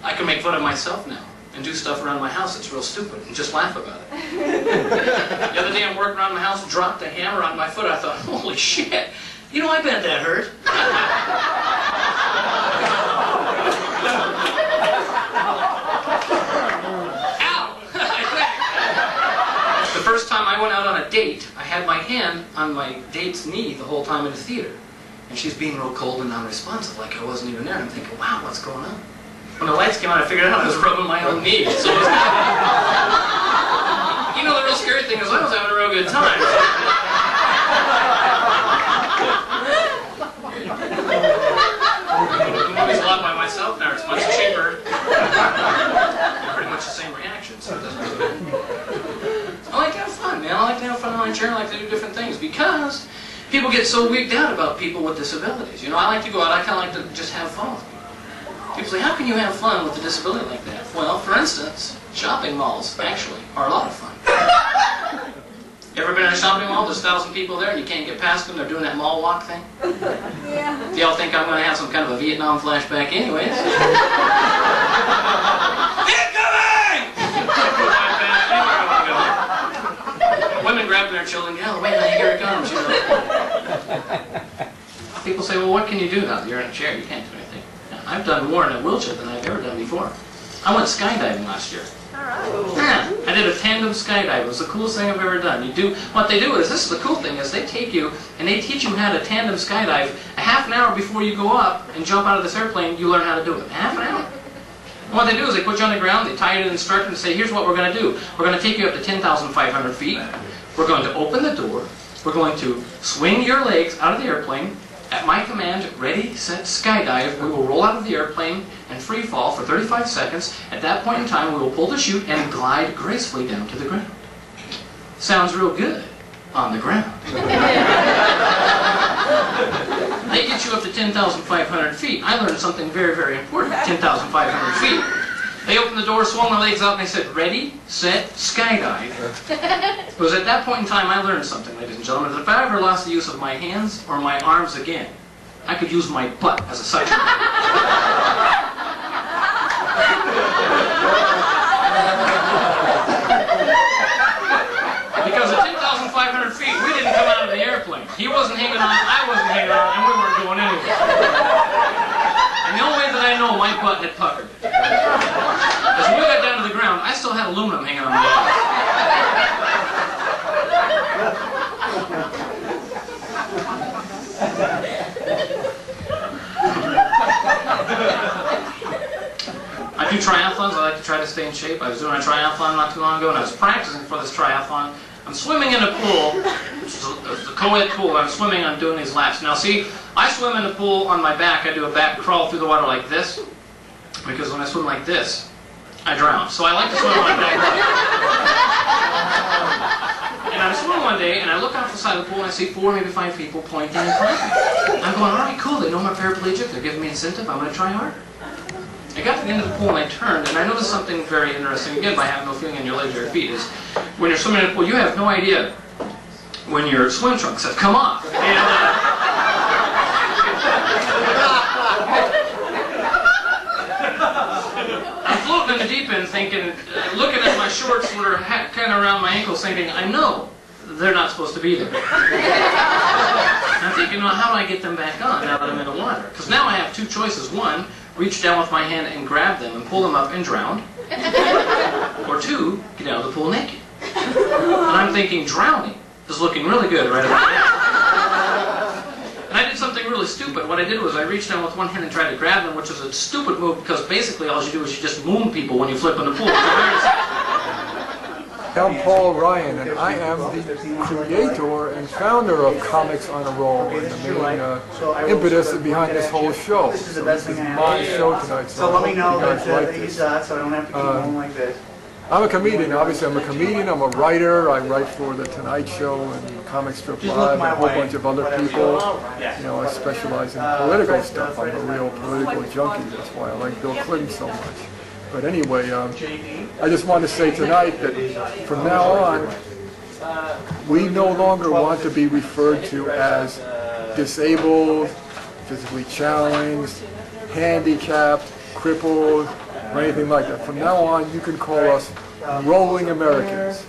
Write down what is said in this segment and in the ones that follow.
I can make fun of myself now and do stuff around my house that's real stupid and just laugh about it. The other day I'm working around my house, dropped a hammer on my foot. I thought, holy shit, you know, I bet that hurt. Ow! The first time I went out on a date, I had my hand on my date's knee the whole time in the theater. And she's being real cold and non-responsive, like I wasn't even there. And I'm thinking, wow, what's going on? When the lights came on, I figured out I was rubbing my own knee. So it was kind of, you know, the real scary thing is I was having a real good time. I'm always a lot by myself now. It's much cheaper. Pretty much the same reaction. So it doesn't really matter. I like to have fun, man. I like to have fun on my chair. I like to do different things because people get so wigged out about people with disabilities. You know, I like to go out. I kind of like to just have fun with people. People say, how can you have fun with a disability like that? Well, for instance, shopping malls, actually, are a lot of fun. You ever been in a shopping mall? There's 1,000 people there and you can't get past them. They're doing that mall walk thing. Yeah. Do y'all think I'm going to have some kind of a Vietnam flashback anyways? Incoming! Women grabbing their children, yeah, wait, here it comes, you know. People say, well, what can you do now? You're in a chair, you can't do anything. I've done more in a wheelchair than I've ever done before. I went skydiving last year. Alright. Yeah, I did a tandem skydive. It was the coolest thing I've ever done. What they do is, this is the cool thing, is they take you and they teach you how to tandem skydive a half an hour before you go up and jump out of this airplane. You learn how to do it. Half an hour. And what they do is they put you on the ground, they tie you to the instructor and say, here's what we're going to do. We're going to take you up to 10,500 feet. We're going to open the door. We're going to swing your legs out of the airplane. At my command, ready, set, skydive, we will roll out of the airplane and free fall for 35 seconds. At that point in time, we will pull the chute and glide gracefully down to the ground. Sounds real good on the ground. They get you up to 10,500 feet. I learned something very, very important at 10,500 feet. They opened the door, swung my legs out, and they said, ready, set, skydive. It was at that point in time I learned something, ladies and gentlemen. If I ever lost the use of my hands or my arms again, I could use my butt as a suction. Because at 10,500 feet, we didn't come out of the airplane. He wasn't hanging on, I wasn't hanging on, and we weren't going anywhere. And the only way that I know my butt had puckered. As we got down to the ground, I still had aluminum hanging on my butt. I do triathlons. I like to try to stay in shape. I was doing a triathlon not too long ago, and I was practicing for this triathlon. I'm swimming in a pool, which is a co-ed pool. I'm swimming, I'm doing these laps. Now see, I swim in the pool on my back. I do a back crawl through the water like this, because when I swim like this, I drown. So I like to swim on my back. And I'm swimming one day, and I look off the side of the pool, and I see 4, maybe 5 people pointing and clapping. I'm going, all right, cool, they know I'm paraplegic, they're giving me incentive, I'm going to try harder. I got to the end of the pool and I turned, and I noticed something very interesting, again, by having no feeling in your legs or your feet, is when you're swimming in a pool, you have no idea when your swim trunks have come off. And, I'm floating in the deep end thinking, looking at my shorts that are kind of around my ankles, thinking, I know they're not supposed to be there. And I'm thinking, well, how do I get them back on now that I'm in the water? Because now I have 2 choices. One, reach down with my hand and grab them and pull them up and drown. Or 2, get out of the pool naked. And I'm thinking, drowning is looking really good right about now. And I did something really stupid. What I did was I reached down with one hand and tried to grab them, which is a stupid move because basically all you do is you just moon people when you flip in the pool. I'm Paul Ryan, and I am the creator and founder of Comics on a Roll, and the main impetus behind this whole show. This is the best thing I have. My show tonight, so let me know that like he's so I don't have to keep going like this. I'm a comedian, obviously. I'm a comedian, I'm a writer. I write for The Tonight Show and Comic Strip Live and a whole bunch of other people. You know, I specialize in political stuff. I'm a real political junkie. That's why I like Bill Clinton so much. But anyway, I just want to say tonight that from now on, we no longer want to be referred to as disabled, physically challenged, handicapped, crippled, or anything like that. From now on, you can call us Rolling Americans.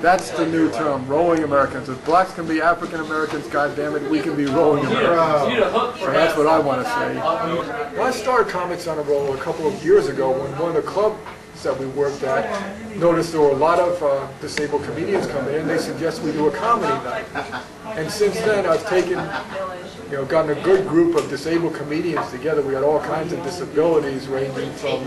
That's the new term, Rolling Americans. If blacks can be African Americans, goddammit, we can be Rolling Americans. So that's what I want to say. Well, I started Comics on a Roll a couple of years ago when one of the clubs that we worked at noticed there were a lot of disabled comedians coming in. They suggest we do a comedy night. And since then, I've taken, gotten a good group of disabled comedians together. We had all kinds of disabilities ranging from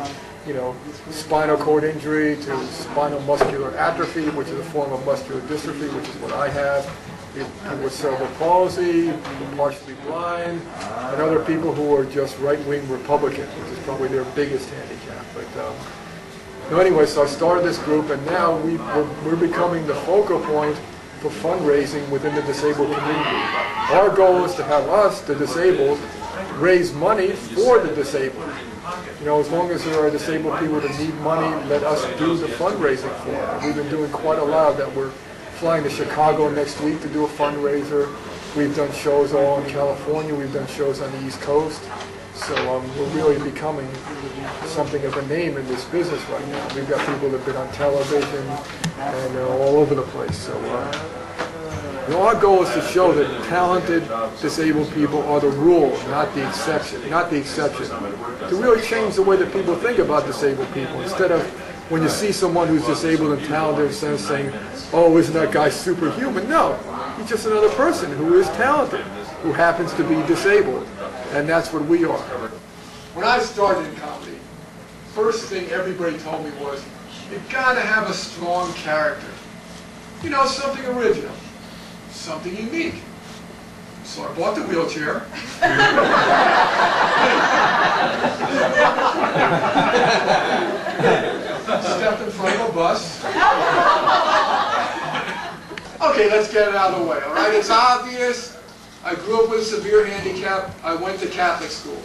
spinal cord injury to spinal muscular atrophy, which is a form of muscular dystrophy, which is what I have. People with cerebral palsy, people partially blind, and other people who are just right-wing Republicans, which is probably their biggest handicap. But anyway, so I started this group, and now we're becoming the focal point for fundraising within the disabled community. Our goal is to have us, the disabled, raise money for the disabled. As long as there are disabled people that need money, let us do the fundraising for them. We've been doing quite a lot of that. We're flying to Chicago next week to do a fundraiser. We've done shows all in California. We've done shows on the East Coast. So we're really becoming something of a name in this business right now. We've got people that have been on television and all over the place. So our goal is to show that talented disabled people are the rule, not the exception. To really change the way that people think about disabled people. Instead of when you see someone who's disabled and talented, instead of saying, "Oh, isn't that guy superhuman?" No, he's just another person who is talented, who happens to be disabled. And that's what we are. When I started in comedy, first thing everybody told me was, you gotta have a strong character. Something original, something unique. So I bought the wheelchair. Stepped in front of a bus. Okay, let's get it out of the way, all right? It's obvious. I grew up with a severe handicap. I went to Catholic school.